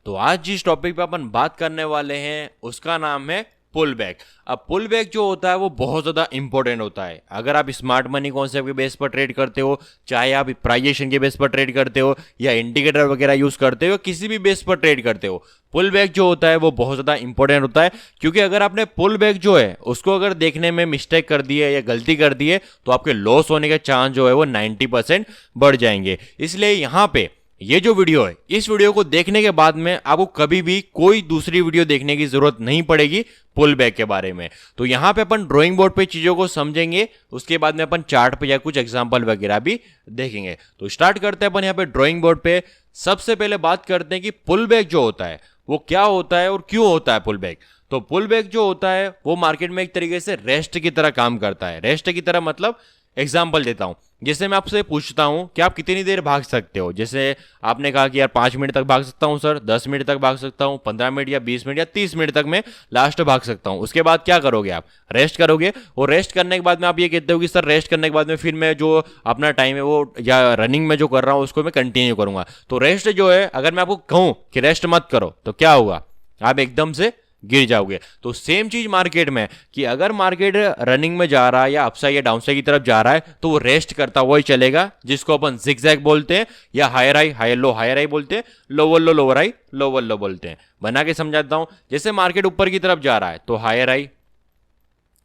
तो आज जिस टॉपिक पे अपन बात करने वाले हैं उसका नाम है पुल बैक। अब पुल बैक जो होता है वो बहुत ज़्यादा इंपॉर्टेंट होता है। अगर आप स्मार्ट मनी कॉन्सेप्ट के बेस पर ट्रेड करते हो, चाहे आप प्राइजेशन के बेस पर ट्रेड करते हो या इंडिकेटर वगैरह यूज़ करते हो, किसी भी बेस पर ट्रेड करते हो, पुल बैक जो होता है वो बहुत ज़्यादा इंपॉर्टेंट होता है। क्योंकि अगर आपने पुल बैक जो है उसको अगर देखने में मिस्टेक कर दी है या गलती कर दी है तो आपके लॉस होने के चांस जो है वो 90% बढ़ जाएंगे। इसलिए यहाँ पे ये जो वीडियो है, इस वीडियो को देखने के बाद में आपको कभी भी कोई दूसरी वीडियो देखने की जरूरत नहीं पड़ेगी पुल बैक के बारे में। तो यहाँ पे अपन ड्राइंग बोर्ड पे चीजों को समझेंगे, उसके बाद में अपन चार्ट पे या कुछ एग्जांपल वगैरह भी देखेंगे। तो स्टार्ट करते हैं अपन यहाँ पे ड्राइंग बोर्ड पे। सबसे पहले बात करते हैं कि पुल बैक जो होता है वो क्या होता है और क्यों होता है पुल बैक। तो पुल बैक जो होता है वो मार्केट में एक तरीके से रेस्ट की तरह काम करता है। रेस्ट की तरह मतलब एग्जाम्पल देता हूं, जैसे मैं आपसे पूछता हूं कि आप कितनी देर भाग सकते हो। जैसे आपने कहा कि यार 5 मिनट तक भाग सकता हूं सर, 10 मिनट तक भाग सकता हूं, 15 मिनट या 20 मिनट या 30 मिनट तक मैं लास्ट भाग सकता हूं। उसके बाद क्या करोगे, आप रेस्ट करोगे। और रेस्ट करने के बाद में आप ये कहते हो कि सर रेस्ट करने के बाद में फिर मैं जो अपना टाइम है वो या रनिंग में जो कर रहा हूं उसको मैं कंटिन्यू करूंगा। तो रेस्ट जो है, अगर मैं आपको कहूं कि रेस्ट मत करो तो क्या होगा, आप एकदम से गिर जाओगे। तो सेम चीज मार्केट में कि अगर मार्केट रनिंग में जा रहा है या अपसाइड या डाउनसाइड की तरफ जा रहा है तो वो रेस्ट करता हुआ ही चलेगा, जिसको अपन जिगजैग बोलते हैं या हायर हाई बोलते हैं, lower low lower high lower लो बोलते हैं। बना के समझाता हूं, जैसे मार्केट ऊपर की तरफ जा रहा है तो हायर हाई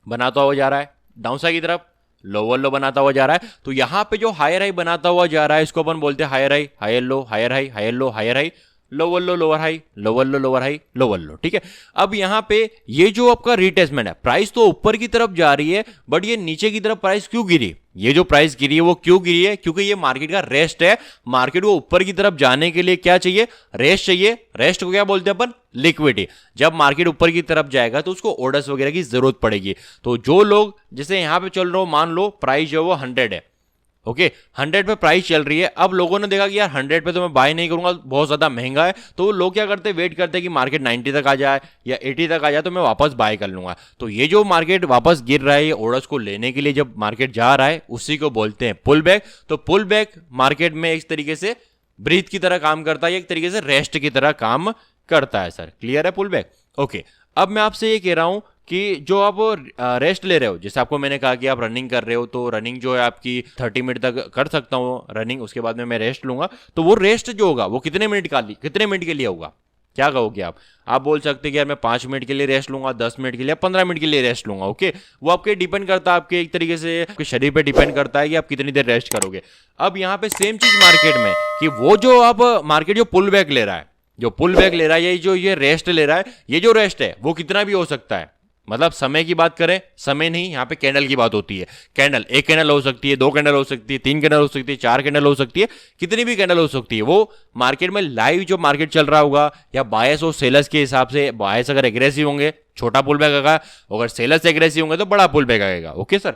बनाता हुआ जा रहा है, डाउनसाइड की तरफ लोअर लो बनाता हुआ जा रहा है। तो यहां पे जो हायर हाई बनाता हुआ जा रहा है इसको अपन बोलते हैं higher high higher low higher high higher low higher high lower low lower high lower low lower high lower low. ठीक है, अब यहां पे ये जो आपका रिटेस्टमेंट है, प्राइस तो ऊपर की तरफ जा रही है बट ये नीचे की तरफ प्राइस क्यों गिरी, ये जो प्राइस गिरी है वो क्यों गिरी है, क्योंकि ये मार्केट का रेस्ट है। मार्केट को ऊपर की तरफ जाने के लिए क्या चाहिए, रेस्ट चाहिए। रेस्ट को क्या बोलते हैं अपन, लिक्विडिटी। जब मार्केट ऊपर की तरफ जाएगा तो उसको ऑर्डर्स वगैरह की जरूरत पड़ेगी। तो जो लोग जैसे यहां पे चल रहा हो, मान लो प्राइस जो है वो 100 है, ओके 100 पे प्राइस चल रही है। अब लोगों ने देखा कि यार 100 पे तो मैं बाय नहीं करूंगा, बहुत ज्यादा महंगा है। तो लोग क्या करते हैं, वेट करते हैं कि मार्केट 90 तक आ जाए या 80 तक आ जाए तो मैं वापस बाय कर लूंगा। तो ये जो मार्केट वापस गिर रहा है, ये ऑर्डर्स को लेने के लिए जब मार्केट जा रहा है उसी को बोलते हैं पुल बैक। तो पुल बैक मार्केट में एक तरीके से ब्रीथ की तरह काम करता है, एक तरीके से रेस्ट की तरह काम करता है। सर क्लियर है पुल बैक? ओके, अब मैं आपसे ये कह रहा हूं कि जो आप रेस्ट ले रहे हो, जैसे आपको मैंने कहा कि आप रनिंग कर रहे हो तो रनिंग जो है आपकी 30 मिनट तक कर सकता हूँ रनिंग, उसके बाद में मैं रेस्ट लूंगा। तो वो रेस्ट जो होगा वो कितने मिनट के लिए होगा, क्या कहोगे आप बोल सकते हैं कि यार मैं 5 मिनट के लिए रेस्ट लूंगा, 10 मिनट के लिए, 15 मिनट के लिए रेस्ट लूंगा। ओके, वो आपके डिपेंड करता है, आपके एक तरीके से आपके शरीर पे डिपेंड करता है कि आप कितनी देर रेस्ट करोगे। अब यहाँ पे सेम चीज मार्केट में कि वो जो आप मार्केट जो पुल बैक ले रहा है, ये रेस्ट ले रहा है, ये जो रेस्ट है वो कितना भी हो सकता है। मतलब समय की बात करें, समय नहीं, यहाँ पे कैंडल की बात होती है। कैंडल, एक कैंडल हो सकती है, 2 कैंडल हो सकती है, 3 कैंडल हो सकती है, 4 कैंडल हो सकती है, कितनी भी कैंडल हो सकती है। वो मार्केट में लाइव जो मार्केट चल रहा होगा या बायस और सेलर्स के हिसाब से, बायस अगर एग्रेसिव होंगे छोटा पुल बैक आएगा, अगर सेलर्स एग्रेसिव होंगे तो बड़ा पुल बैक आएगा। ओके सर,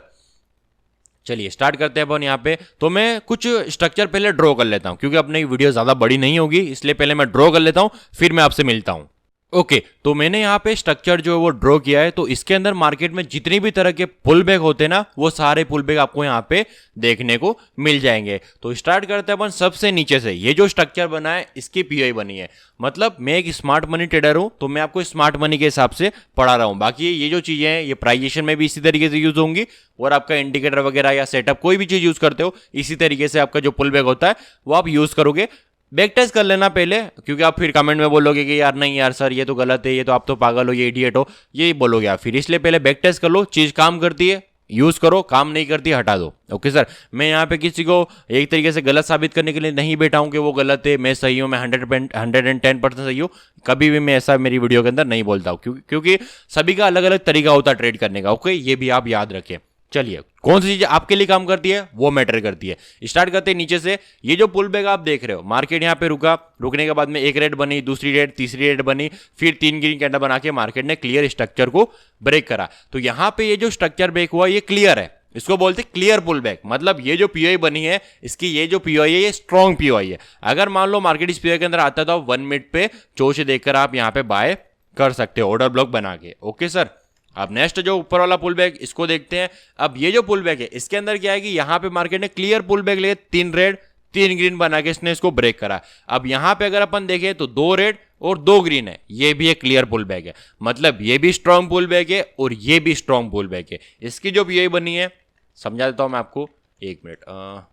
चलिए स्टार्ट करते हैं अपन यहाँ पे। तो मैं कुछ स्ट्रक्चर पहले ड्रॉ कर लेता हूँ क्योंकि अपनी वीडियो ज्यादा बड़ी नहीं होगी, इसलिए पहले मैं ड्रॉ कर लेता हूँ, फिर मैं आपसे मिलता हूँ। ओके, तो मैंने यहाँ पे स्ट्रक्चर जो है वो ड्रॉ किया है। तो इसके अंदर मार्केट में जितनी भी तरह के पुल बैक होते हैं ना, वो सारे पुल बैक आपको यहाँ पे देखने को मिल जाएंगे। तो स्टार्ट करते हैं अपन सबसे नीचे से। ये जो स्ट्रक्चर बना है इसकी पीआई बनी है, मतलब मैं एक स्मार्ट मनी ट्रेडर हूं तो मैं आपको स्मार्ट मनी के हिसाब से पढ़ा रहा हूं। बाकी ये जो चीजें हैं ये प्राइजेशन में भी इसी तरीके से यूज होंगी, और आपका इंडिकेटर वगैरह या सेटअप कोई भी चीज यूज करते हो इसी तरीके से आपका जो पुल बैक होता है वो आप यूज करोगे। बैक टेस्ट कर लेना पहले, क्योंकि आप फिर कमेंट में बोलोगे कि यार नहीं यार सर ये तो गलत है, ये तो आप तो पागल हो, ये इडियट हो, ये बोलोगे आप फिर। इसलिए पहले बैक टेस्ट कर लो, चीज काम करती है यूज करो, काम नहीं करती हटा दो। ओके सर, मैं यहाँ पे किसी को एक तरीके से गलत साबित करने के लिए नहीं बैठा हूँ कि वो गलत है, मैं सही हूँ, मैं 110% सही हूँ। कभी भी मैं ऐसा मेरी वीडियो के अंदर नहीं बोलता हूँ, क्योंकि सभी का अलग अलग तरीका होता है ट्रेड करने का। ओके, ये भी आप याद रखें। चलिए, कौन सी चीज आपके लिए काम करती है वो मैटर करती है। स्टार्ट करते हैं नीचे से। ये जो पुल बैक आप देख रहे हो, मार्केट यहाँ पे रुका, रुकने के बाद में एक रेड बनी, दूसरी रेड, तीसरी रेड बनी, फिर 3 ग्रीन कैंडल बना के मार्केट ने क्लियर स्ट्रक्चर को ब्रेक करा। तो यहाँ पे ये जो स्ट्रक्चर ब्रेक हुआ ये क्लियर है, इसको बोलते हैं क्लियर पुल बैक। मतलब ये जो पीओआई बनी है, इसकी ये जो पीओआई है ये स्ट्रॉन्ग पीओआई है। अगर मान लो मार्केट इस पीओआई के अंदर आता तो 1 मिनट पे चोच देखकर आप यहाँ पे बाय कर सकते हो ऑर्डर ब्लॉक बना के। ओके सर, अब नेक्स्ट जो ऊपर वाला पुल बैक इसको देखते हैं। अब ये जो पुल बैक है इसके अंदर क्या है कि यहाँ पे मार्केट ने क्लियर पुल बैक लिए, 3 रेड 3 ग्रीन बना के इसने इसको ब्रेक करा। अब यहां पे अगर अपन देखें तो 2 रेड और 2 ग्रीन है, ये भी एक क्लियर पुल बैक है। मतलब ये भी स्ट्रॉन्ग पुल बैक है और ये भी स्ट्रॉन्ग पुल बैक है। इसकी जो पीओई बनी है समझा देता हूं मैं आपको, 1 मिनट।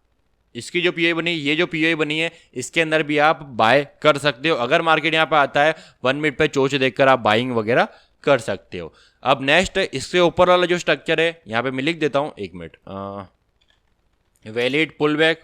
इसकी जो पीओई बनी, ये जो पीओई बनी है, इसके अंदर भी आप बाय कर सकते हो। अगर मार्केट यहाँ पे आता है 1 मिनट पे चोच देखकर आप बाइंग वगैरह कर सकते हो। अब नेक्स्ट इससे ऊपर वाला जो स्ट्रक्चर है, यहाँ पे मैं लिख देता हूं, 1 minute. Valid pull back,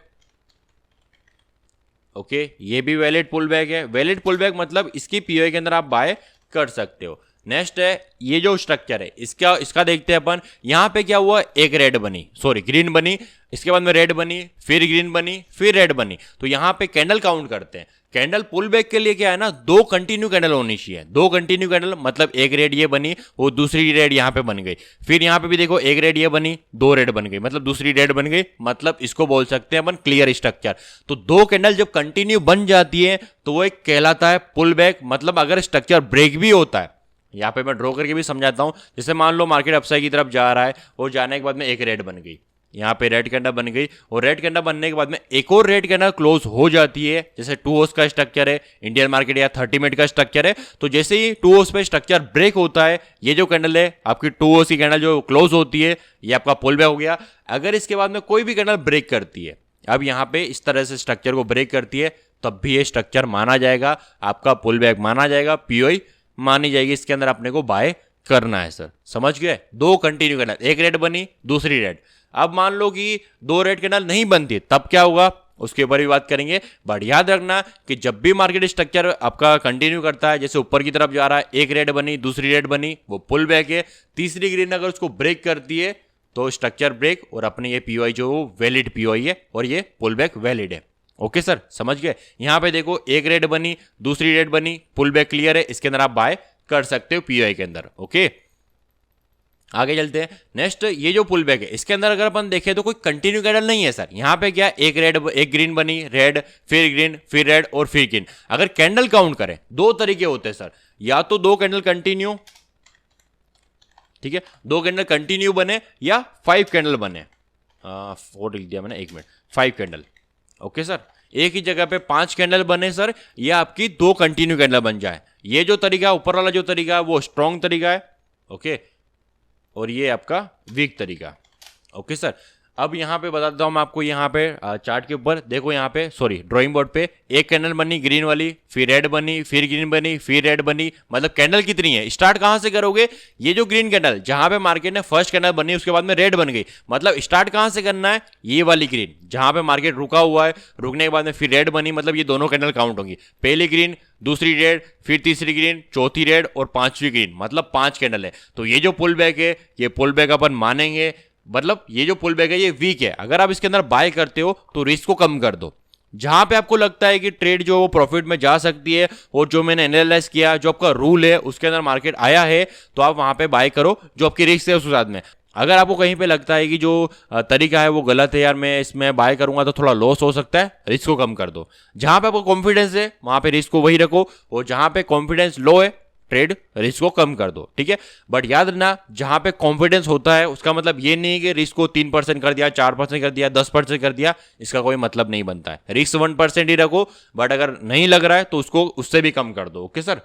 okay, ये भी वैलिड पुल बैक है। वैलिड पुल बैक मतलब इसकी पीओई के अंदर आप बाय कर सकते हो। नेक्स्ट है ये जो स्ट्रक्चर है, इसका देखते हैं अपन। यहां पे क्या हुआ, एक रेड बनी, सॉरी ग्रीन बनी, इसके बाद में रेड बनी, फिर ग्रीन बनी, फिर रेड बनी। तो यहां पे कैंडल काउंट करते हैं। कैंडल पुल बैक के लिए क्या है ना, 2 कंटिन्यू कैंडल होनी चाहिए। 2 कंटिन्यू कैंडल मतलब एक रेड ये बनी, वो दूसरी रेड यहां पे बन गई, फिर यहां पे भी देखो एक रेड ये बनी, 2 रेड बन गई, मतलब दूसरी रेड बन गई। मतलब इसको बोल सकते हैं अपन क्लियर स्ट्रक्चर। तो 2 कैंडल जब कंटिन्यू बन जाती है तो वो एक कहलाता है पुल बैक। मतलब अगर स्ट्रक्चर ब्रेक भी होता है, यहाँ पे मैं ड्रॉ करके भी समझाता हूं। जैसे मान लो मार्केट अपसाइड की तरफ जा रहा है और जाने के बाद में एक रेड बन गई, यहाँ पे रेड कैंडल बन गई, और रेड कैंडल बनने के बाद में एक और रेड कैंडल क्लोज हो जाती है। जैसे 2 होस का स्ट्रक्चर है इंडियन मार्केट या 30 मिनट का स्ट्रक्चर है, तो जैसे ही 2 होस पे स्ट्रक्चर ब्रेक होता है, ये जो कैंडल है आपकी 2 होस की कैंडल जो क्लोज होती है, ये आपका पुल बैक हो गया। अगर इसके बाद में कोई भी कैंडल ब्रेक करती है, अब यहाँ पे इस तरह से स्ट्रक्चर को ब्रेक करती है, तब भी ये स्ट्रक्चर माना जाएगा, आपका पुल बैक माना जाएगा, पीओई मानी जाएगी। इसके अंदर अपने को बाय करना है सर, समझ गए। 2 कंटिन्यू कैंडल, एक रेड बनी, दूसरी रेड। अब मान लो कि 2 रेड कैंडल नहीं बनती, तब क्या होगा उसके ऊपर भी बात करेंगे। बट याद रखना कि जब भी मार्केट स्ट्रक्चर आपका कंटिन्यू करता है, जैसे ऊपर की तरफ जा रहा है, एक रेड बनी, दूसरी रेड बनी, वो पुल बैक है। तीसरी ग्रीन अगर उसको ब्रेक करती है तो स्ट्रक्चर ब्रेक, और अपने ये पीओई जो वैलिड पीओई है और ये पुल बैक वैलिड है। ओके सर, समझ गए। यहां पे देखो एक रेड बनी, दूसरी रेड बनी, पुल बैक क्लियर है, इसके अंदर आप बाय कर सकते हो पीओई के अंदर। ओके, आगे चलते हैं। नेक्स्ट ये जो पुल बैक है, इसके अंदर अगर अपन देखें तो कोई कंटिन्यू कैंडल नहीं है सर। यहां पे क्या, एक रेड एक ग्रीन बनी, रेड फिर ग्रीन फिर रेड और फिर ग्रीन। अगर कैंडल काउंट करें 2 तरीके होते हैं सर, या तो 2 कैंडल कंटिन्यू, ठीक है, 2 कैंडल कंटिन्यू बने, या 5 कैंडल बने। 4 लिख दिया मैंने, 1 मिनट, 5 कैंडल। ओके सर, एक ही जगह पे 5 कैंडल बने सर, या आपकी 2 कंटिन्यू कैंडल बन जाए। ये जो तरीका ऊपर वाला जो तरीका है वो स्ट्रॉन्ग तरीका है, ओके, और ये आपका वीक तरीका। ओके सर, अब यहाँ पे बता देता हूँ मैं आपको। यहाँ पे चार्ट के ऊपर देखो, यहाँ पे सॉरी ड्राइंग बोर्ड पे एक कैंडल बनी ग्रीन वाली, फिर रेड बनी, फिर ग्रीन बनी, फिर रेड बनी। मतलब कैंडल कितनी है, स्टार्ट कहाँ से करोगे, ये जो ग्रीन कैंडल जहाँ पे मार्केट ने फर्स्ट कैंडल बनी, उसके बाद में रेड बन गई, मतलब स्टार्ट कहाँ से करना है, ये वाली ग्रीन जहाँ पे मार्केट रुका हुआ है, रुकने के बाद में फिर रेड बनी, मतलब ये दोनों कैंडल काउंट होंगी। पहली ग्रीन, दूसरी रेड, फिर तीसरी ग्रीन, चौथी रेड और 5वीं ग्रीन, मतलब 5 कैंडल है। तो ये जो पुल बैक है, ये पुल बैक अपन मानेंगे। मतलब ये जो पुल बैक है ये वीक है। अगर आप इसके अंदर बाय करते हो तो रिस्क को कम कर दो। जहां पे आपको लगता है कि ट्रेड जो वो प्रॉफिट में जा सकती है, और जो मैंने एनालाइज किया, जो आपका रूल है उसके अंदर मार्केट आया है, तो आप वहां पे बाय करो जो आपकी रिस्क है उसके साथ में। अगर आपको कहीं पे लगता है कि जो तरीका है वो गलत है, यार मैं इसमें बाय करूंगा तो थोड़ा लॉस हो सकता है, रिस्क को कम कर दो। जहां पे आपको कॉन्फिडेंस है वहां पे रिस्क को वही रखो, और जहां पे कॉन्फिडेंस लो है ट्रेड रिस्क को कम कर दो, ठीक है। बट याद रखना, जहां पे कॉन्फिडेंस होता है उसका मतलब ये नहीं है कि रिस्क को 3% कर दिया, 4% कर दिया, 10% कर दिया, इसका कोई मतलब नहीं बनता है। रिस्क 1% ही रखो, बट अगर नहीं लग रहा है तो उसको उससे भी कम कर दो। ओके सर,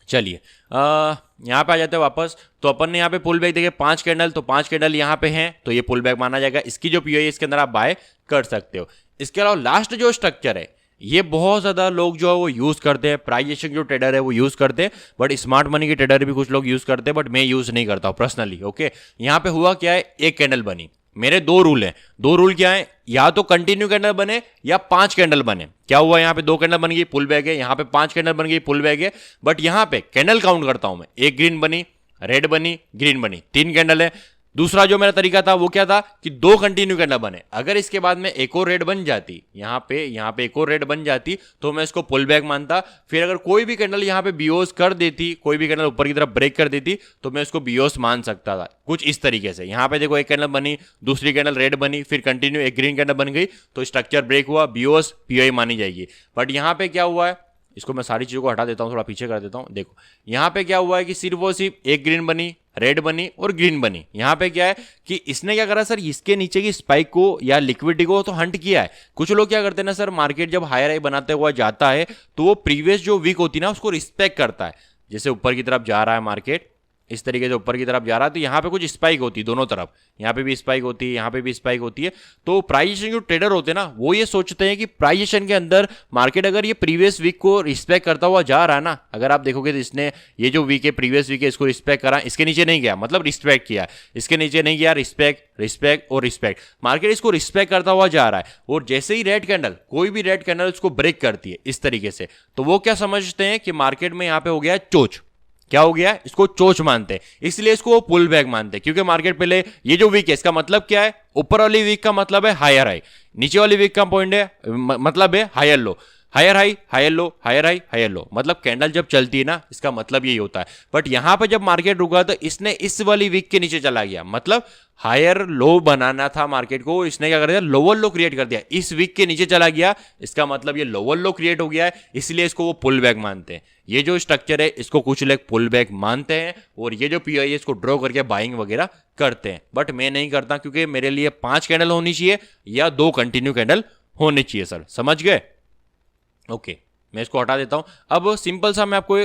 चलिए यहाँ पे आ जाते हैं वापस। तो अपन ने यहाँ पे पुल बैक देखे 5 कैंडल, तो 5 कैंडल यहाँ पे हैं, तो ये पुल बैक माना जाएगा। इसकी जो पीओई है इसके अंदर आप बाय कर सकते हो। इसके अलावा लास्ट जो स्ट्रक्चर है, ये बहुत ज़्यादा लोग जो है वो यूज़ करते हैं। प्राइस एक्शन जो ट्रेडर है वो यूज़ करते हैं, बट स्मार्ट मनी के ट्रेडर भी कुछ लोग यूज़ करते हैं, बट मैं यूज़ नहीं करता हूँ पर्सनली। ओके, यहाँ पे हुआ क्या है, एक कैंडल बनी, मेरे 2 रूल हैं। 2 रूल क्या है, या तो कंटिन्यू कैंडल बने या 5 कैंडल बने। क्या हुआ, यहाँ पे 2 कैंडल बन गई, पुल बैक है, यहाँ पे 5 कैंडल बन गई, पुल बैक है। बट यहाँ पे कैंडल काउंट करता हूं मैं, एक ग्रीन बनी, रेड बनी, ग्रीन बनी, 3 कैंडल है। दूसरा जो मेरा तरीका था वो क्या था कि 2 कंटिन्यू कैंडल बने। अगर इसके बाद में एक और रेड बन जाती, यहाँ पे एक और रेड बन जाती, तो मैं इसको पुल बैक मानता। फिर अगर कोई भी कैंडल यहाँ पे बीओस कर देती, कोई भी कैंडल ऊपर की तरफ ब्रेक कर देती, तो मैं इसको बीओस मान सकता था कुछ इस तरीके से। यहाँ पे देखो एक कैंडल बनी, दूसरी कैंडल रेड बनी, फिर कंटिन्यू एक ग्रीन कैंडल बन गई, तो स्ट्रक्चर ब्रेक हुआ, बीओस पीओई मानी जाएगी। बट यहाँ पे क्या हुआ है, इसको मैं सारी चीज़ों को हटा देता हूँ, थोड़ा पीछे कर देता हूँ। देखो यहाँ पे क्या हुआ है कि सिर्फ वो सिर्फ एक ग्रीन बनी, रेड बनी और ग्रीन बनी। यहां पे क्या है कि इसने क्या करा सर, इसके नीचे की स्पाइक को या लिक्विडिटी को तो हंट किया है। कुछ लोग क्या करते हैं ना सर, मार्केट जब हायर हाई बनाते हुआ जाता है तो वो प्रीवियस जो वीक होती है ना उसको रिस्पेक्ट करता है। जैसे ऊपर की तरफ जा रहा है मार्केट, इस तरीके से ऊपर की तरफ जा रहा है तो यहाँ पे कुछ स्पाइक होती है दोनों तरफ, यहाँ पे भी स्पाइक होती है, यहाँ पे भी स्पाइक होती है। तो प्राइजेशन जो ट्रेडर होते हैं ना वो ये सोचते हैं कि प्राइजेशन के अंदर मार्केट अगर ये प्रीवियस वीक को रिस्पेक्ट करता हुआ जा रहा है ना, अगर आप देखोगे तो इसने ये जो वीक है प्रीवियस वीक है इसको रिस्पेक्ट करा, इसके नीचे नहीं गया मतलब रिस्पेक्ट किया, इसके नीचे नहीं गया, रिस्पेक्ट रिस्पेक्ट और रिस्पेक्ट, मार्केट इसको रिस्पेक्ट करता हुआ जा रहा है। और जैसे ही रेड कैंडल, कोई भी रेड कैंडल इसको ब्रेक करती है इस तरीके से, तो वो क्या समझते हैं कि मार्केट में यहाँ पे हो गया चोच। क्या हो गया, इसको चोच मानते हैं, इसलिए इसको वो पुल बैक मानते हैं। क्योंकि मार्केट पहले ये जो वीक है इसका मतलब क्या है, ऊपर वाली वीक का मतलब है हायर हाई, नीचे वाली वीक का पॉइंट है मतलब है higher low, higher high higher low, higher high higher low, मतलब कैंडल जब चलती है ना इसका मतलब यही होता है। बट यहां पर जब मार्केट रुका तो इसने इस वाली वीक के नीचे चला गया, मतलब हायर लो बनाना था मार्केट को, इसने क्या कर दिया, लोअर लो क्रिएट कर दिया, इस वीक के नीचे चला गया, इसका मतलब ये लोअर लो क्रिएट हो गया है, इसलिए इसको वो पुल बैक मानते हैं। ये जो स्ट्रक्चर है इसको कुछ लोग पुल बैक मानते हैं और ये जो पीआई है इसको ड्रॉ करके बाइंग वगैरह करते हैं। बट मैं नहीं करता क्योंकि मेरे लिए 5 कैंडल होनी चाहिए या 2 कंटिन्यू कैंडल होनी चाहिए सर, समझ गए? ओके, मैं इसको हटा देता हूं। अब सिंपल सा मैं आपको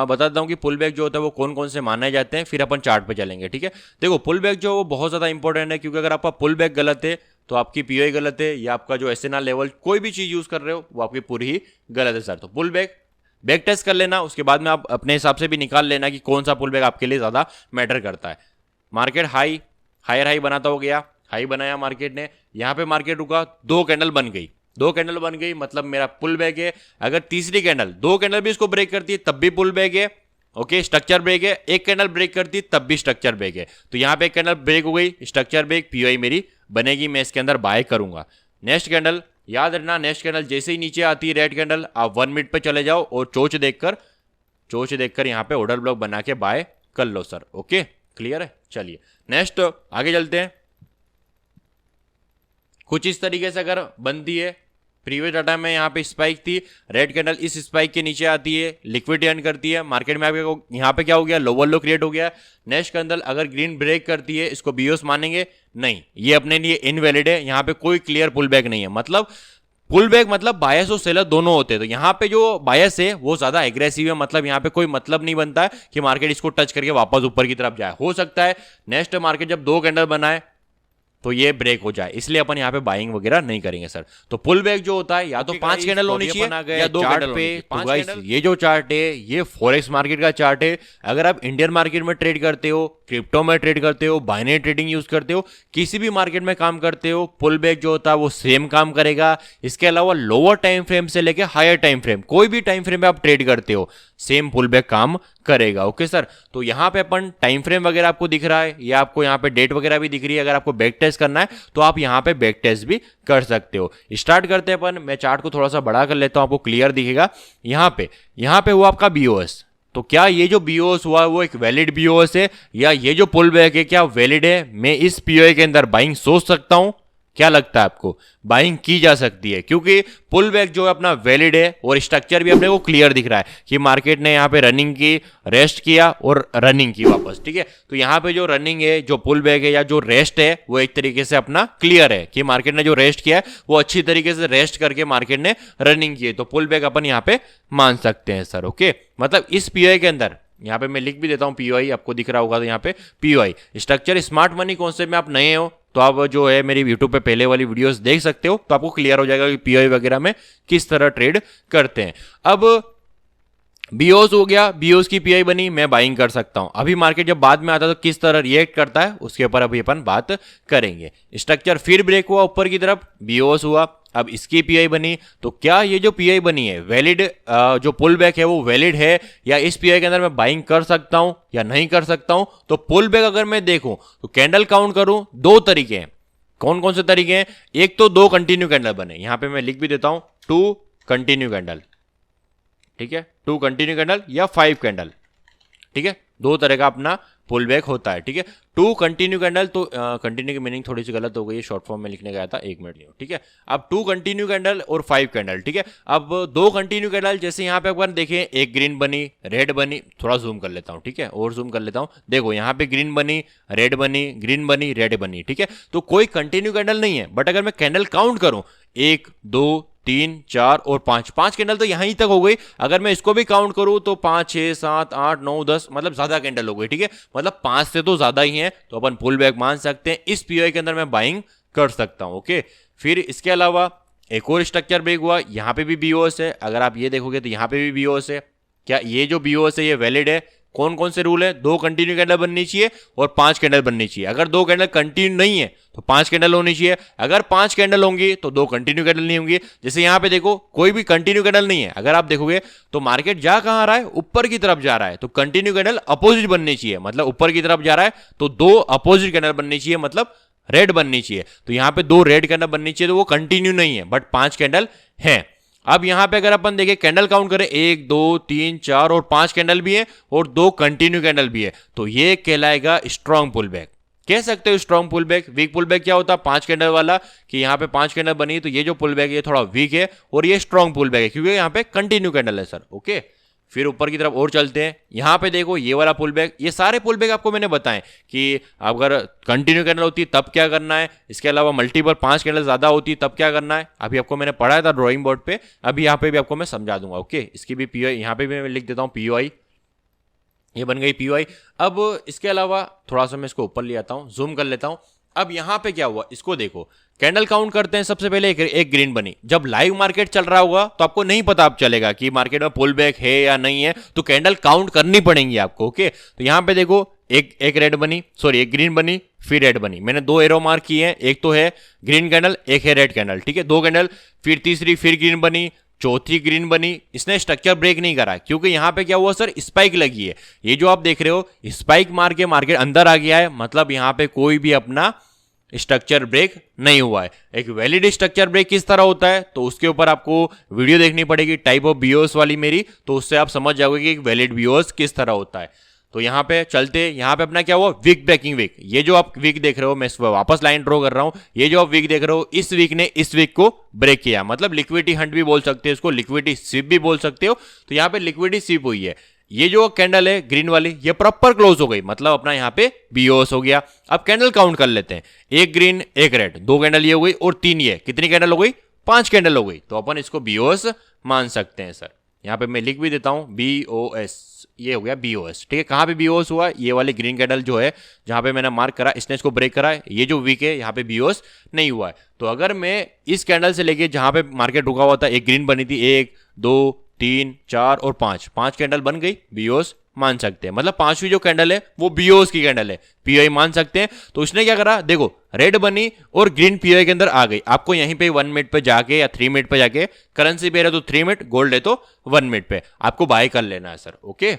बता देता हूं कि पुल बैक जो होता है वो कौन कौन से माने जाते हैं, फिर अपन चार्ट पे चलेंगे, ठीक है? देखो पुल बैक जो वो बहुत ज़्यादा इंपॉर्टेंट है, क्योंकि अगर आपका पुल बैक गलत है तो आपकी पीओई गलत है, या आपका जो एसएनआर लेवल कोई भी चीज़ यूज़ कर रहे हो वो आपकी पूरी ही गलत है सर। तो पुल बैक बैक टेस्ट कर लेना, उसके बाद में आप अपने हिसाब से भी निकाल लेना कि कौन सा पुल बैक आपके लिए ज़्यादा मैटर करता है। मार्केट हाई हायर हाई बनाता हो गया, हाई बनाया मार्केट ने, यहाँ पे मार्केट रुका, 2 कैंडल बन गई, 2 कैंडल बन गई मतलब मेरा पुल बैक है। अगर तीसरी कैंडल 2 कैंडल भी इसको ब्रेक करती है तब भी पुल बैक है, ओके, स्ट्रक्चर ब्रेक है। एक कैंडल ब्रेक करती है तब भी स्ट्रक्चर ब्रेक है। तो यहाँ पे एक कैंडल ब्रेक हो गई, स्ट्रक्चर ब्रेक, पीओई मेरी बनेगी, मैं इसके अंदर बाय करूंगा। नेक्स्ट कैंडल याद रखना, नेक्स्ट कैंडल जैसे ही नीचे आती है रेड कैंडल, आप 1 मिनट पे चले जाओ और चोच देखकर यहाँ पे ऑर्डर ब्लॉक बना के बाय कर लो सर। ओके, क्लियर है? चलिए नेक्स्ट आगे चलते हैं। कुछ इस तरीके से अगर बनती है, प्रीवियस डाटा में यहाँ पे स्पाइक थी, रेड कैंडल इस स्पाइक के नीचे आती है, लिक्विडिटी अर्न करती है, मार्केट में आपके यहाँ पे क्या हो गया, लोअर लो क्रिएट हो गया। नेक्स्ट कैंडल अगर ग्रीन ब्रेक करती है, इसको बीओस मानेंगे? नहीं, ये अपने लिए इनवैलिड है, यहाँ पे कोई क्लियर पुल बैक नहीं है। मतलब पुल बैक मतलब बायस और सेलर दोनों होते हैं। तो यहाँ पे जो बायस है वो ज्यादा एग्रेसिव है, मतलब यहाँ पे कोई मतलब नहीं बनता है कि मार्केट इसको टच करके वापस ऊपर की तरफ जाए। हो सकता है नेक्स्ट मार्केट जब 2 कैंडल बनाए तो ये ब्रेक हो जाए, इसलिए अपन यहाँ पे बाइंग वगैरह नहीं करेंगे सर। तो पुल बैक जो होता है या तो 5 कैंडल होनी चाहिए या 2 कैंडल पे। तो गाइस ये जो चार्ट है ये फॉरेक्स मार्केट का चार्ट है। अगर आप इंडियन मार्केट में ट्रेड करते हो, क्रिप्टो में ट्रेड करते हो, बाइनरी ट्रेडिंग यूज करते हो, किसी भी मार्केट में काम करते हो, पुल बैक जो होता है वो सेम काम करेगा। इसके अलावा लोअर टाइम फ्रेम से लेके हायर टाइम फ्रेम, कोई भी टाइम फ्रेम में आप ट्रेड करते हो सेम पुल बैक काम करेगा। ओके सर, तो यहाँ पे अपन टाइम फ्रेम वगैरह आपको दिख रहा है या आपको यहाँ पे डेट वगैरह भी दिख रही है। अगर आपको बैक टेस्ट करना है तो आप यहाँ पे बैक टेस्ट भी कर सकते हो। स्टार्ट करते हैं अपन, मैं चार्ट को थोड़ा सा बड़ा कर लेता हूँ, आपको क्लियर दिखेगा। यहाँ पे हुआ आपका बीओएस। तो क्या ये जो बीओएस हुआ वो एक वैलिड बीओएस है या ये जो पुल बैक है क्या वैलिड है? मैं इस पीओए के अंदर बाइंग सोच सकता हूं? क्या लगता है आपको? बाइंग की जा सकती है क्योंकि पुल बैक जो है अपना वैलिड है और स्ट्रक्चर भी अपने को क्लियर दिख रहा है कि मार्केट ने यहाँ पे रनिंग की, रेस्ट किया और रनिंग की वापस, ठीक है। तो यहाँ पे जो रनिंग है, जो पुल बैक है या जो रेस्ट है वो एक तरीके से अपना क्लियर है कि मार्केट ने जो रेस्ट किया है वो अच्छी तरीके से रेस्ट करके मार्केट ने रनिंग की है। तो पुल बैक अपन यहाँ पे मान सकते हैं सर। ओके, मतलब इस पीओआई के अंदर, यहाँ पे मैं लिख भी देता हूँ पीओआई, आपको दिख रहा होगा। तो यहाँ पे POI structure smart money concept में आप नए हो तो आप जो है मेरी यूट्यूब पे पहले वाली वीडियोस देख सकते हो, तो आपको क्लियर हो जाएगा कि पीओआई वगैरह में किस तरह ट्रेड करते हैं। अब बीओस हो गया, बीओस की पीआई बनी, मैं बाइंग कर सकता हूं। अभी मार्केट जब बाद में आता है तो किस तरह रिएक्ट करता है उसके ऊपर अभी अपन बात करेंगे। स्ट्रक्चर फिर ब्रेक हुआ ऊपर की तरफ, बीओस हुआ, अब इसकी पीआई बनी। तो क्या ये जो पीआई बनी है वैलिड, जो पुल बैक है वो वैलिड है या इस पीआई के अंदर मैं बाइंग कर सकता हूं या नहीं कर सकता हूं? तो पुल बैक अगर मैं देखूं तो कैंडल काउंट करूं, 2 तरीके हैं। कौन कौन से तरीके हैं? एक तो 2 कंटिन्यू कैंडल बने, यहां पे मैं लिख भी देता हूं 2 कंटिन्यू कैंडल, ठीक है, 2 कंटिन्यू कैंडल या 5 कैंडल, ठीक है। 2 तरह का अपना पुल बैक होता है, ठीक है। 2 कंटिन्यू कैंडल, तो कंटिन्यू की मीनिंग थोड़ी सी गलत हो गई, शॉर्ट फॉर्म में लिखने गया था, 1 मिनट नहीं हो, ठीक है। अब 2 कंटिन्यू कैंडल और 5 कैंडल, ठीक है। अब 2 कंटिन्यू कैंडल, जैसे यहाँ पे अगर देखें, एक ग्रीन बनी, रेड बनी, थोड़ा जूम कर लेता हूँ, ठीक है, और जूम कर लेता हूँ, देखो यहाँ पे ग्रीन बनी, रेड बनी, ग्रीन बनी, रेड बनी, ठीक है। तो कोई कंटिन्यू कैंडल नहीं है, बट अगर मैं कैंडल काउंट करूं, 1 2 3 4 और 5 कैंडल तो यहीं तक हो गई। अगर मैं इसको भी काउंट करूं तो 5 6 7 8 9 10, मतलब ज्यादा कैंडल हो गई, ठीक है। मतलब 5 से तो ज्यादा ही है, तो अपन पुल बैक मान सकते हैं। इस पीओआई के अंदर मैं बाइंग कर सकता हूं, ओके। फिर इसके अलावा एक और स्ट्रक्चर ब्रेक हुआ, यहां पे भी बीओएस है। अगर आप ये देखोगे तो यहां पे भी बीओएस है। क्या ये जो बीओएस है ये वैलिड है? कौन कौन से रूल है? 2 कंटिन्यू कैंडल बननी चाहिए और 5 कैंडल बननी चाहिए। अगर 2 कैंडल कंटिन्यू नहीं है तो 5 कैंडल होनी चाहिए। अगर 5 कैंडल होंगी तो 2 कंटिन्यू कैंडल नहीं होंगी। जैसे यहां पे देखो, कोई भी कंटिन्यू कैंडल नहीं है। अगर आप देखोगे तो मार्केट जा कहां रहा है? ऊपर की तरफ जा रहा है, तो कंटिन्यू कैंडल अपोजिट बननी चाहिए, मतलब ऊपर की तरफ जा रहा है तो 2 अपोजिट कैंडल बननी चाहिए, मतलब रेड बननी चाहिए। तो यहां पे 2 रेड कैंडल बननी चाहिए, तो वो कंटिन्यू नहीं है, बट 5 कैंडल है। अब यहां पे अगर अपन देखें, कैंडल काउंट करें, 1 2 3 4 और 5 कैंडल भी है और 2 कंटिन्यू कैंडल भी है, तो ये कहलाएगा स्ट्रॉन्ग पुल बैक। कह सकते हो strong pull back. Weak pull back क्या होता है? 5 कैंडल वाला, कि यहाँ पे 5 कैंडल बनी, तो ये जो पुल बैक है ये थोड़ा वीक है, और ये स्ट्रॉन्ग पुल बैक है क्योंकि यहाँ पे कंटिन्यू कैंडल है सर, ओके। फिर ऊपर की तरफ और चलते हैं, यहां पे देखो ये वाला पुल बैक, ये सारे पुल बैक आपको मैंने बताएं कि अगर कंटिन्यू कैंडल होती तब क्या करना है, इसके अलावा मल्टीपल 5 कैंडल ज्यादा होती तब क्या करना है, अभी आपको मैंने पढ़ाया था ड्राइंग बोर्ड पे, अभी यहाँ पे भी आपको मैं समझा दूंगा, ओके। इसकी भी पीओआई यहाँ पे भी मैं लिख देता हूँ, पीओआई, ये बन गई पीओआई। अब इसके अलावा थोड़ा सा मैं इसको ऊपर ले आता हूँ, जूम कर लेता हूँ। अब यहां पे क्या हुआ, इसको देखो, कैंडल काउंट करते हैं। सबसे पहले एक ग्रीन बनी। जब लाइव मार्केट चल रहा होगा तो आपको नहीं पता, आप चलेगा कि मार्केट में पुल बैक है या नहीं है, तो कैंडल काउंट करनी पड़ेंगी आपको, ओके। तो यहां पे देखो, एक रेड बनी, सॉरी एक ग्रीन बनी, फिर रेड बनी। मैंने 2 एरो मार्क किए हैं, एक तो है ग्रीन कैंडल, एक है रेड कैंडल, ठीक है, 2 कैंडल। फिर तीसरी, फिर ग्रीन बनी, चौथी ग्रीन बनी। इसने स्ट्रक्चर ब्रेक नहीं करा क्योंकि यहां पे क्या हुआ सर, स्पाइक लगी है। ये जो आप देख रहे हो, स्पाइक मार के मार्केट अंदर आ गया है, मतलब यहां पे कोई भी अपना स्ट्रक्चर ब्रेक नहीं हुआ है। एक वैलिड स्ट्रक्चर ब्रेक किस तरह होता है, तो उसके ऊपर आपको वीडियो देखनी पड़ेगी, टाइप ऑफ बीओएस वाली मेरी, तो उससे आप समझ जाओगे कि एक वैलिड बीओएस किस तरह होता है। तो यहां पे चलते, यहां पे अपना क्या हुआ, वीक ब्रेकिंग वीक। ये जो आप वीक देख रहे हो, मैं इस पर वापस लाइन ड्रॉ कर रहा हूं, ये जो आप वीक देख रहे हो, इस वीक ने इस वीक को ब्रेक किया, मतलब लिक्विडिटी हंट भी बोल सकते हो इसको, लिक्विडिटी स्वीप भी बोल सकते हो। तो यहां पे लिक्विडिटी स्वीप हुई है। ये जो कैंडल है ग्रीन वाली, ये प्रॉपर क्लोज हो गई, मतलब अपना यहां पे बीओएस हो गया। अब कैंडल काउंट कर लेते हैं, एक ग्रीन एक रेड, 2 कैंडल ये हो गई और 3 ये, कितनी कैंडल हो गई? 5 कैंडल हो गई। तो अपन इसको बीओएस मान सकते हैं सर। यहां पे मैं लिख भी देता हूं बीओएस, ये हो गया बीओएस, ठीक है। कहां पे बीओएस हुआ? ये वाली ग्रीन कैंडल जो है, जहां पे मैंने मार्क करा, इसने इसको ब्रेक करा है। ये जो वीक है, यहां पे बीओएस नहीं हुआ है। तो अगर मैं इस कैंडल से लेके जहां पे मार्केट रुका हुआ था, एक ग्रीन बनी थी, 1 2 3 4 और 5 कैंडल बन गई, बीओएस मान सकते हैं। मतलब 5वीं जो कैंडल है वो बीओएस की कैंडल है, पीओआई मान सकते हैं। तो उसने क्या करा, देखो रेड बनी और ग्रीन पीओआई के अंदर आ गई। आपको यहीं पे 1 मिनट पे जाके या 3 मिनट पे जाके, करेंसी पेयर है तो 3 मिनट, गोल्ड है तो 1 मिनट पे आपको बाय कर लेना है सर, ओके।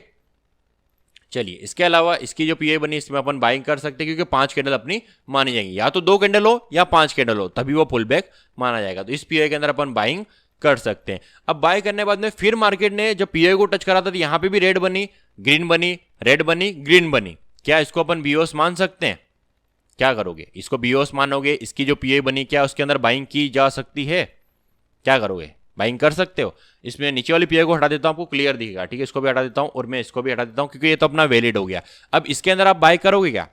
चलिए, इसके अलावा इसकी जो पीओआई बनी, इसमें अपन बाइंग कर सकते हैं क्योंकि 5 कैंडल अपनी मानी जाएंगी, या तो 2 कैंडल हो या 5 कैंडल हो, तभी वो पुल बैक माना जाएगा। तो इस पीओआई के अंदर अपन बाइंग कर सकते हैं। अब बाय करने के बाद में फिर मार्केट ने जब पीओआई को टच करा था, तो यहां पे भी रेड बनी, ग्रीन बनी, रेड बनी, ग्रीन बनी। क्या इसको अपन बीओएस मान सकते हैं? क्या करोगे, इसको बीओएस मानोगे? इसकी जो पीओआई बनी, क्या उसके अंदर बाइंग की जा सकती है? क्या करोगे, बाइंग कर सकते हो? इसमें नीचे वाली पीओआई को हटा देता हूं, आपको क्लियर दिखेगा, ठीक है। इसको भी हटा देता हूं और मैं इसको भी हटा देता हूं क्योंकि ये तो अपना वैलिड हो गया। अब इसके अंदर आप बाय करोगे क्या?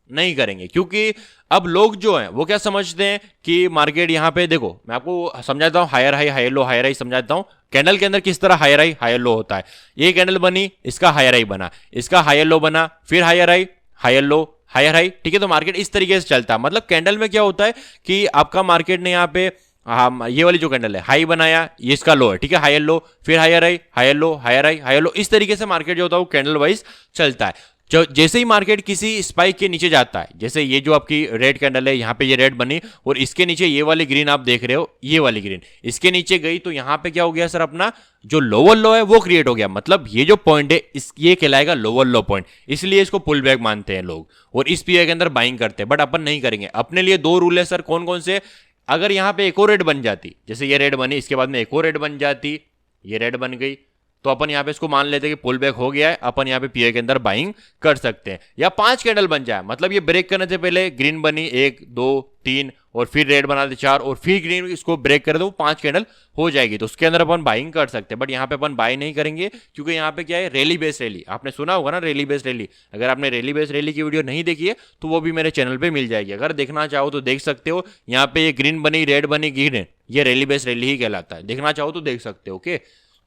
नहीं करेंगे, क्योंकि अब लोग जो हैं वो क्या समझते हैं कि मार्केट यहां पे, देखो मैं आपको समझाता हूं, higher high higher low, higher high समझाता हूं। कैंडल के अंदर किस तरह हायर हाई हायर लो होता है। ये कैंडल बनी, इसका हायर हाई बना, इसका हायर लो बना, फिर higher high, higher low, higher high, ठीक है। तो मार्केट इस तरीके से चलता है। मतलब कैंडल में क्या होता है कि आपका मार्केट ने यहाँ पे, हाँ, ये वाली जो कैंडल है हाई बनाया, ये इसका लो है, ठीक है, हायर लो, फिर higher high, higher low, higher high, higher low, इस तरीके से मार्केट जो होता है वो कैंडल वाइज चलता है। जो जैसे ही मार्केट किसी स्पाइक के नीचे जाता है, जैसे ये जो आपकी रेड कैंडल है, यहाँ पे ये रेड बनी और इसके नीचे ये वाली ग्रीन आप देख रहे हो, ये वाली ग्रीन इसके नीचे गई, तो यहाँ पे क्या हो गया सर, अपना जो लोअर लो है वो क्रिएट हो गया। मतलब ये जो पॉइंट है ये कहलाएगा लोअर लो पॉइंट, इसलिए इसको पुल बैक मानते हैं लोग और इस पीओआई के अंदर बाइंग करते हैं। बट अपन नहीं करेंगे। अपने लिए 2 रूल है सर, कौन कौन से? अगर यहाँ पे एक और रेड बन जाती, जैसे ये रेड बनी, इसके बाद में एक और रेड बन जाती, ये रेड बन गई, तो अपन यहाँ पे इसको मान लेते हैं कि पुल बैक हो गया है, अपन यहाँ पे पीओए के अंदर बाइंग कर सकते हैं। या 5 कैंडल बन जाए, मतलब ये ब्रेक करने से पहले ग्रीन बनी 1 2 3 और फिर रेड बना दे 4 और फिर ग्रीन इसको ब्रेक कर दो, 5 कैंडल हो जाएगी, तो उसके अंदर अपन बाइंग कर सकते हैं। बट यहाँ पे अपन बाई नहीं करेंगे क्योंकि यहाँ पे क्या है, रैली बेस्ड रैली, आपने सुना होगा ना रैली बेस्ड रैली। अगर आपने रैली बेस्ड रैली की वीडियो नहीं देखी है तो वो भी मेरे चैनल पे मिल जाएगी, अगर देखना चाहो तो देख सकते हो। यहाँ पे ये ग्रीन बनी रेड बनी ग्रीन, ये रैली बेस्ड रैली ही कहलाता है, देखना चाहो तो देख सकते हो। ओके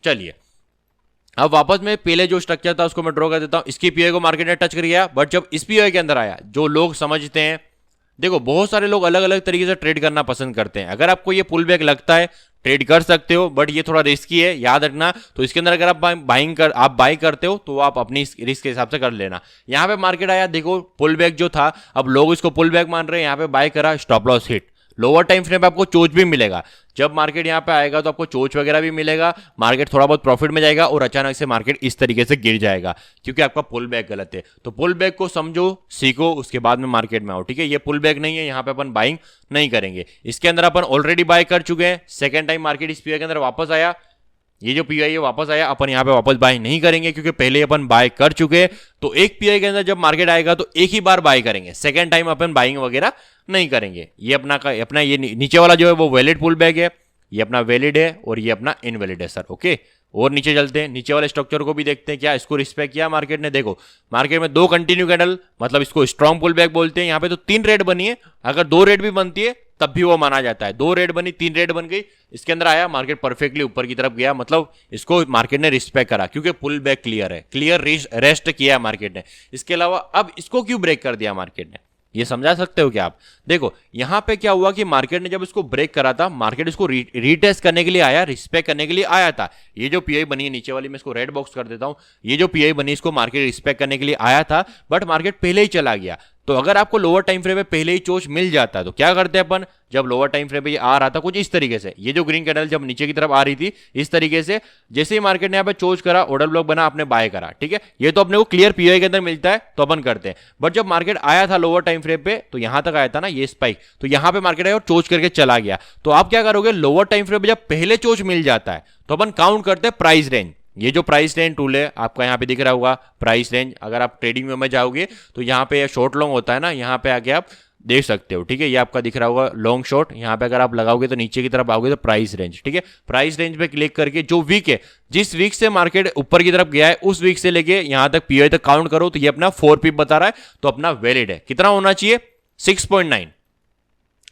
चलिए, अब वापस में पहले जो स्ट्रक्चर था उसको मैं ड्रॉ कर देता हूं। इसकी पीओए को मार्केट ने टच कर गया, बट जब इस पीओए के अंदर आया, जो लोग समझते हैं, देखो बहुत सारे लोग अलग अलग तरीके से ट्रेड करना पसंद करते हैं। अगर आपको ये पुल बैक लगता है ट्रेड कर सकते हो, बट ये थोड़ा रिस्की है, याद रखना। तो इसके अंदर अगर आप बाई करते हो तो आप अपनी रिस्क के हिसाब से कर लेना। यहाँ पे मार्केट आया, देखो पुल बैक जो था, अब लोग इसको पुल बैक मान रहे हैं, यहाँ पे बाय करा, stop loss hit. Lower time frame पे आपको चोच भी मिलेगा, जब मार्केट यहाँ पे आएगा तो आपको चोच वगैरह भी मिलेगा, मार्केट थोड़ा बहुत प्रॉफिट में जाएगा और अचानक से मार्केट इस तरीके से गिर जाएगा क्योंकि आपका पुल बैक गलत है। तो पुल बैक को समझो, सीखो, उसके बाद में मार्केट में आओ, ठीक है। ये पुल बैक नहीं है, यहाँ पे अपन बाइंग नहीं करेंगे। इसके अंदर अपन ऑलरेडी बाय कर चुके हैं, सेकेंड टाइम मार्केट इस पीओए के अंदर वापस आया, ये जो पीओए है वापस आया, अपन यहाँ पे वापस बाय नहीं करेंगे क्योंकि पहले अपन बाय कर चुके। तो एक पीओए के अंदर जब मार्केट आएगा तो एक ही बार बाय करेंगे, सेकेंड टाइम अपन बाइंग वगैरह नहीं करेंगे। ये अपना ये नीचे वाला जो है वो वैलिड पुल बैक है, ये अपना वैलिड है और ये अपना इनवैलिड है सर। ओके, और नीचे चलते हैं, नीचे वाले स्ट्रक्चर को भी देखते हैं, क्या इसको रिस्पेक्ट किया मार्केट ने। देखो मार्केट में 2 कंटिन्यू कैंडल, मतलब इसको स्ट्रॉन्ग पुल बैक बोलते हैं। यहाँ पे तो 3 रेड बनी है, अगर 2 रेड भी बनती है तब भी वो माना जाता है। 2 रेड बनी, 3 रेड बन गई, इसके अंदर आया, मार्केट परफेक्टली ऊपर की तरफ गया, मतलब इसको मार्केट ने रिस्पेक्ट करा क्योंकि पुल बैक क्लियर है, क्लियर रेस्ट किया मार्केट ने। इसके अलावा अब इसको क्यों ब्रेक कर दिया मार्केट ने, ये समझा सकते हो क्या आप। देखो यहां पे क्या हुआ कि मार्केट ने जब इसको ब्रेक करा था, मार्केट इसको रीटेस्ट करने के लिए आया, रिस्पेक्ट करने के लिए आया था। ये जो पीआई बनी है नीचे वाली, मैं इसको रेड बॉक्स कर देता हूं, ये जो पीआई बनी इसको मार्केट रिस्पेक्ट करने के लिए आया था, बट मार्केट पहले ही चला गया। तो अगर आपको लोअर टाइम फ्रेम में पहले ही चोच मिल जाता है तो क्या करते हैं अपन, जब लोअर टाइम फ्रेम पे ये आ रहा था कुछ इस तरीके से, ये जो ग्रीन कैंडल जब नीचे की तरफ आ रही थी इस तरीके से, जैसे ही मार्केट ने यहाँ पे चोच करा, ऑर्डर ब्लॉक बना, आपने बाय करा, ठीक है। ये तो अपने को क्लियर पीओए के अंदर मिलता है तो अपन करते हैं। बट जब मार्केट आया था लोअर टाइम फ्रेम पे, तो यहां तक आया था ना ये स्पाइक, तो यहां पे मार्केट आया और चोच करके चला गया। तो आप क्या करोगे, लोअर टाइम फ्रेम पे जब पहले चोच मिल जाता है तो अपन काउंट करते हैं प्राइस रेंज। ये जो प्राइस रेंज टूल है आपका यहाँ पे दिख रहा होगा, प्राइस रेंज, अगर आप ट्रेडिंग में जाओगे तो यहाँ पे शॉर्ट लॉन्ग होता है ना, यहाँ पे आके आप देख सकते हो, ठीक है। ये आपका दिख रहा होगा लॉन्ग शॉर्ट, यहाँ पे अगर आप लगाओगे तो नीचे की तरफ आओगे तो प्राइस रेंज, ठीक है। प्राइस रेंज पे क्लिक करके जो वीक है, जिस वीक से मार्केट ऊपर की तरफ गया है उस वीक से लेके यहाँ तक पीओए तक काउंट करो, तो ये अपना 4 पिप बता रहा है, तो अपना वैलिड है। कितना होना चाहिए,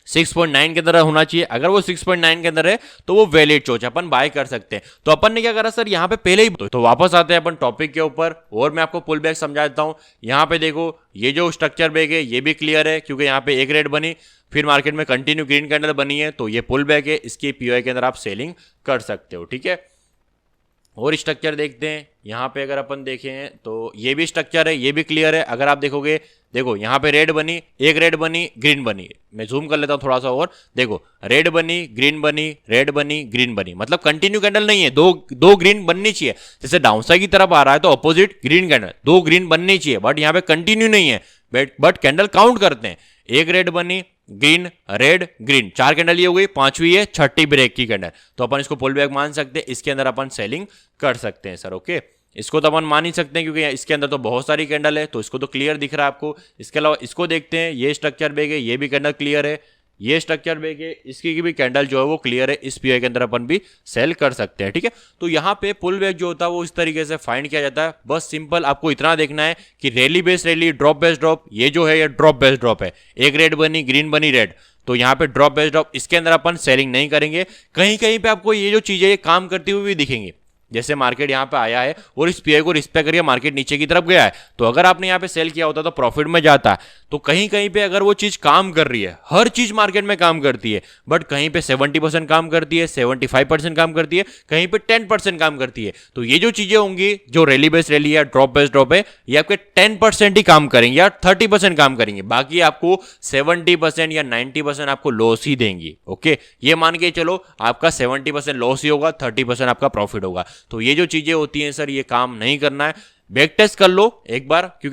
6.9 के अंदर होना चाहिए। अगर वो 6.9 के अंदर है तो वो वैलिड चोच, अपन बाय कर सकते हैं। तो अपन ने क्या करा सर, यहाँ पे पहले ही, तो वापस आते हैं अपन टॉपिक के ऊपर और मैं आपको पुल बैक समझा देता हूँ। यहाँ पे देखो ये जो स्ट्रक्चर बैक है ये भी क्लियर है क्योंकि यहाँ पे एक रेड बनी, फिर मार्केट में कंटिन्यू ग्रीन कैंडल बनी है, तो ये पुल बैक है, इसकी पीओए के अंदर आप सेलिंग कर सकते हो, ठीक है। और स्ट्रक्चर देखते हैं, यहाँ पे अगर अपन देखें तो ये भी स्ट्रक्चर है, ये भी क्लियर है। अगर आप देखोगे, देखो यहाँ पे रेड बनी, एक रेड बनी, ग्रीन बनी, मैं जूम कर लेता हूँ थोड़ा सा और, देखो रेड बनी, ग्रीन बनी, रेड बनी, ग्रीन बनी, मतलब कंटिन्यू कैंडल नहीं है, दो ग्रीन बननी चाहिए। जैसे डाउनसाइड की तरफ आ रहा है तो अपोजिट ग्रीन कैंडल, 2 ग्रीन बननी चाहिए, बट यहाँ पे कंटिन्यू नहीं है, बट कैंडल काउंट करते हैं। एक रेड बनी, ग्रीन, रेड, ग्रीन, 4 कैंडल ये हो गई, 5वीं है, 6ठी ब्रेक की कैंडल, तो अपन इसको पुल बैक मान सकते हैं। इसके अंदर अपन सेलिंग कर सकते हैं सर, ओके। इसको तो अपन मान ही सकते हैं क्योंकि इसके अंदर तो बहुत सारी कैंडल है, तो इसको तो क्लियर दिख रहा है आपको। इसके अलावा इसको देखते हैं, ये स्ट्रक्चर बैक है, ये भी कैंडल क्लियर है, ये स्ट्रक्चर बैक है, इसकी भी कैंडल जो है वो क्लियर है, इस पीओए के अंदर अपन भी सेल कर सकते हैं, ठीक है। तो यहाँ पे पुल बैक जो होता है वो इस तरीके से फाइंड किया जाता है। बस सिंपल आपको इतना देखना है कि rally based rally, drop based drop, ये जो है ये ड्रॉप बेस्ड ड्रॉप है, एक रेड बनी, ग्रीन बनी, रेड, तो यहाँ पे ड्रॉप बेस्ड ड्रॉप, इसके अंदर अपन सेलिंग नहीं करेंगे। कहीं कहीं पे आपको ये जो चीजें ये काम करती हुई भी दिखेंगी, जैसे मार्केट यहाँ पे आया है और इस पीआई को रिस्पेक्ट करके मार्केट नीचे की तरफ गया है, तो अगर आपने यहाँ पे सेल किया होता तो प्रॉफिट में जाता। तो कहीं कहीं पे अगर वो चीज काम कर रही है, हर चीज मार्केट में काम करती है, बट कहीं पे 70% काम करती है, 75% काम करती है, कहीं पे 10% काम करती है। तो ये जो चीजें होंगी, जो रैली बेस्ड रैली है, ड्रॉप बेस्ड ड्रॉप है, ये आपके 10% ही काम करेंगे या 30% काम करेंगे, बाकी आपको 70% या 90% आपको लॉस ही देंगी, ओके। ये मान के चलो आपका 70% लॉस ही होगा, 30% आपका प्रॉफिट होगा। तो ये जो चीजें होती हैं सर, ये काम नहीं करना है। बैक टेस्ट कर लो एक बार, क्योंकि